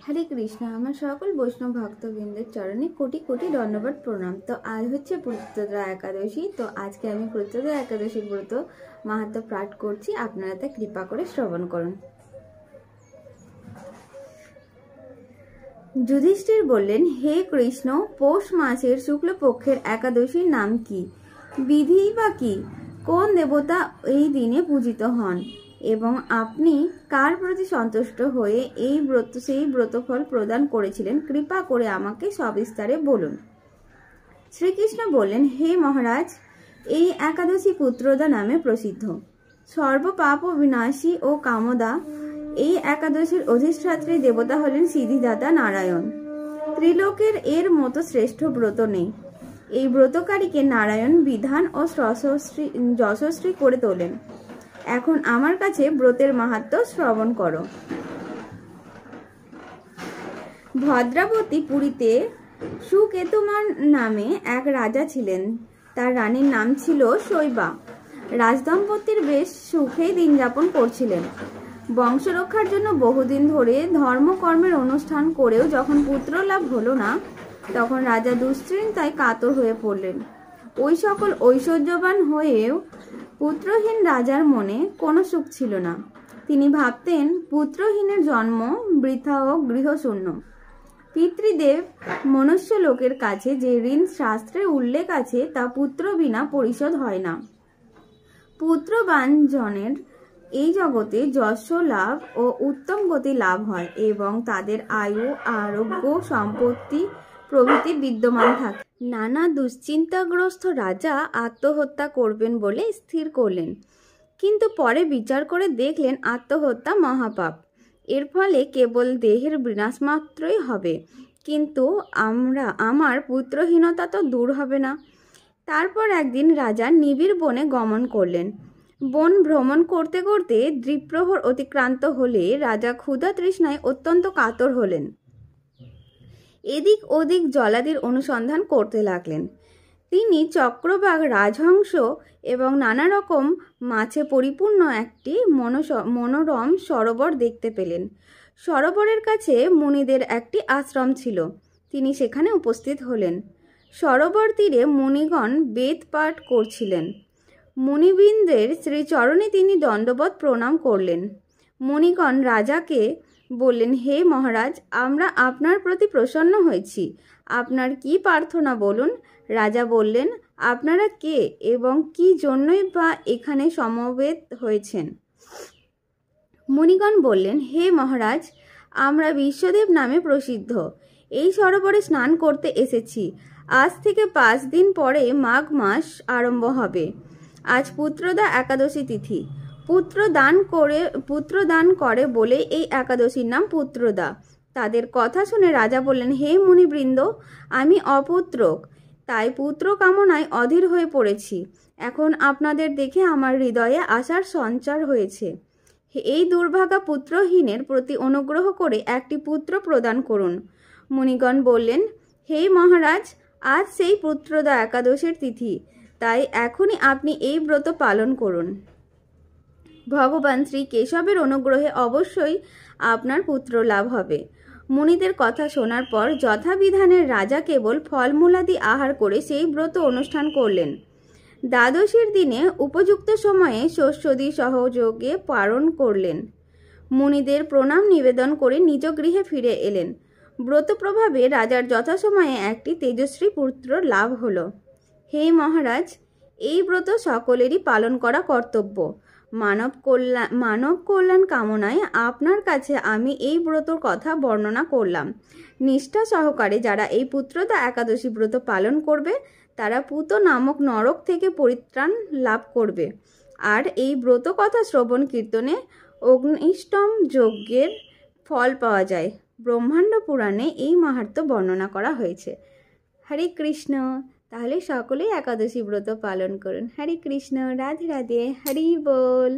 हरे कृष्ण আমার সকল বৈষ্ণব ভক্তবৃন্দের চরণে কোটি কোটি ধন্যবাদ প্রণাম। তো আজ হচ্ছে পুত্রদা একাদশী। তো আজকে আমি পুত্রদা একাদশীর ব্রত মাহাত্ম্য পাঠ করছি, আপনারা তা কৃপা করে শ্রবণ করুন। যুধিষ্ঠির বললেন, হে কৃষ্ণ, পৌষ মাসের শুক্লপক্ষের একাদশীর নাম কি? বিধি বা কি? কোন দেবতা এই দিনে পূজিত হন এবং আপনি কার প্রতি সন্তুষ্ট হয়ে সেই ব্রতফল প্রদান করেছিলেন? কৃপা করে আমাকে সবিস্তারে বলুন। শ্রীকৃষ্ণ বললেন, হে মহারাজ, এই একাদশী পুত্রদা নামে প্রসিদ্ধ। সর্বপাপ বিনাশী ও কামদা এই একাদশীর অধিষ্ঠাত্রী দেবতা হলেন সিদ্ধিদাতা নারায়ণ। ত্রিলোকের এর মতো শ্রেষ্ঠ ব্রত নেই। এই ব্রতকারীকে নারায়ণ বিধান ও যশস্বী করে তোলেন। এখন আমার কাছে ব্রতের মাহাত্ম্য শ্রবণ করো। ভদ্রাবতী পুরীতে সুকেতুমান নামে এক রাজা ছিলেন। তার রানীর নাম ছিল শৈবা। রাজদম্পতির বেশ সুখেই দিন যাপন করছিলেন। বংশ রক্ষার জন্য বহুদিন ধরে ধর্মকর্মের অনুষ্ঠান করেও যখন পুত্র লাভ হলো না, তখন রাজা দুশ্চিন্তায় কাতর হয়ে পড়লেন। ওই সকল ঐশ্বর্যবান হয়েও পুত্রহীন রাজার মনে কোনো সুখ ছিল না। তিনি ভাবতেন, পুত্রহীনের জন্ম বৃথা ও গৃহশূন্য। পিতৃদেব মনুষ্য লোকের কাছে যে ঋণ শাস্ত্রে উল্লেখ আছে তা পুত্র বিনা পরিশোধ হয় না। পুত্রবান জনের এই জগতে যশ লাভ ও উত্তম গতি লাভ হয় এবং তাদের আয়ু, আরোগ্য, সম্পত্তি প্রভৃতি বিদ্যমান থাকে। নানা দুশ্চিন্তাগ্রস্ত রাজা আত্মহত্যা করবেন বলে স্থির করলেন, কিন্তু পরে বিচার করে দেখলেন আত্মহত্যা মহাপাপ। এর ফলে কেবল দেহের বিনাশ মাত্রই হবে, কিন্তু আমার পুত্রহীনতা তো দূর হবে না। তারপর একদিন রাজা নিবিড় বনে গমন করলেন। বন ভ্রমণ করতে করতে দ্বিপ্রহর অতিক্রান্ত হলে রাজা ক্ষুধা তৃষ্ণায় অত্যন্ত কাতর হলেন। এদিক ওদিক জলাদির অনুসন্ধান করতে লাগলেন। তিনি চক্রবাক, রাজহংস এবং নানা রকম মাছে পরিপূর্ণ একটি মনোরম সরোবর দেখতে পেলেন। সরোবরের কাছে মুনিদের একটি আশ্রম ছিল। তিনি সেখানে উপস্থিত হলেন। সরোবর তীরে মুনিগণ বেদ পাঠ করছিলেন। মুনিবৃন্দের শ্রীচরণে তিনি দণ্ডবৎ প্রণাম করলেন। মুনিগণ রাজাকে বললেন, হে মহারাজ, আমরা আপনার প্রতি প্রসন্ন হয়েছি। আপনার কি প্রার্থনা বলুন। রাজা বললেন, আপনারা কে এবং কি জন্যই বা এখানে সমবেত হয়েছেন? মুনিগণ বললেন, হে মহারাজ, আমরা বিশ্বদেব নামে প্রসিদ্ধ এই সরোবরে স্নান করতে এসেছি। আজ থেকে 5 দিন পরে মাঘ মাস আরম্ভ হবে। আজ পুত্রদা একাদশী তিথি। পুত্র দান করে বলে এই একাদশীর নাম পুত্রদা। তাদের কথা শুনে রাজা বললেন, হে মুনিবৃন্দ, আমি অপুত্রক, তাই পুত্র কামনায় অধীর হয়ে পড়েছি। এখন আপনাদের দেখে আমার হৃদয়ে আশার সঞ্চার হয়েছে। এই দুর্ভাগা পুত্রহীনের প্রতি অনুগ্রহ করে একটি পুত্র প্রদান করুন। মুনিগণ বললেন, হে মহারাজ, আজ সেই পুত্রদা একাদশীর তিথি, তাই এখনই আপনি এই ব্রত পালন করুন। ভগবান শ্রী কেশবের অনুগ্রহে অবশ্যই আপনার পুত্র লাভ হবে। মুনিদের কথা শোনার পর যথাবিধানের রাজা কেবল ফলমূলাদি আহার করে সেই ব্রত অনুষ্ঠান করলেন। দ্বাদশীর দিনে উপযুক্ত সময়ে শস্যদি সহযোগে পালন করলেন। মুনিদের প্রণাম নিবেদন করে নিজ গৃহে ফিরে এলেন। ব্রত প্রভাবে রাজার যথাসময়ে একটি তেজস্বী পুত্র লাভ হল। হে মহারাজ, এই ব্রত সকলেরই পালন করা কর্তব্য। মানব কল্যাণ কামনায় আপনার কাছে আমি এই ব্রতর কথা বর্ণনা করলাম। নিষ্ঠা সহকারে যারা এই পুত্রদা একাদশী ব্রত পালন করবে, তারা পুত নামক নরক থেকে পরিত্রাণ লাভ করবে। আর এই ব্রত কথা শ্রবণ কীর্তনে অগ্নিষ্টম যজ্ঞের ফল পাওয়া যায়। ব্রহ্মাণ্ড পুরাণে এই মাহাত্ম্য বর্ণনা করা হয়েছে। হরে কৃষ্ণ। তাহলে সকলেই একাদশী ব্রত পালন করুন। হরে কৃষ্ণ। রাধে রাধে। হরি বল।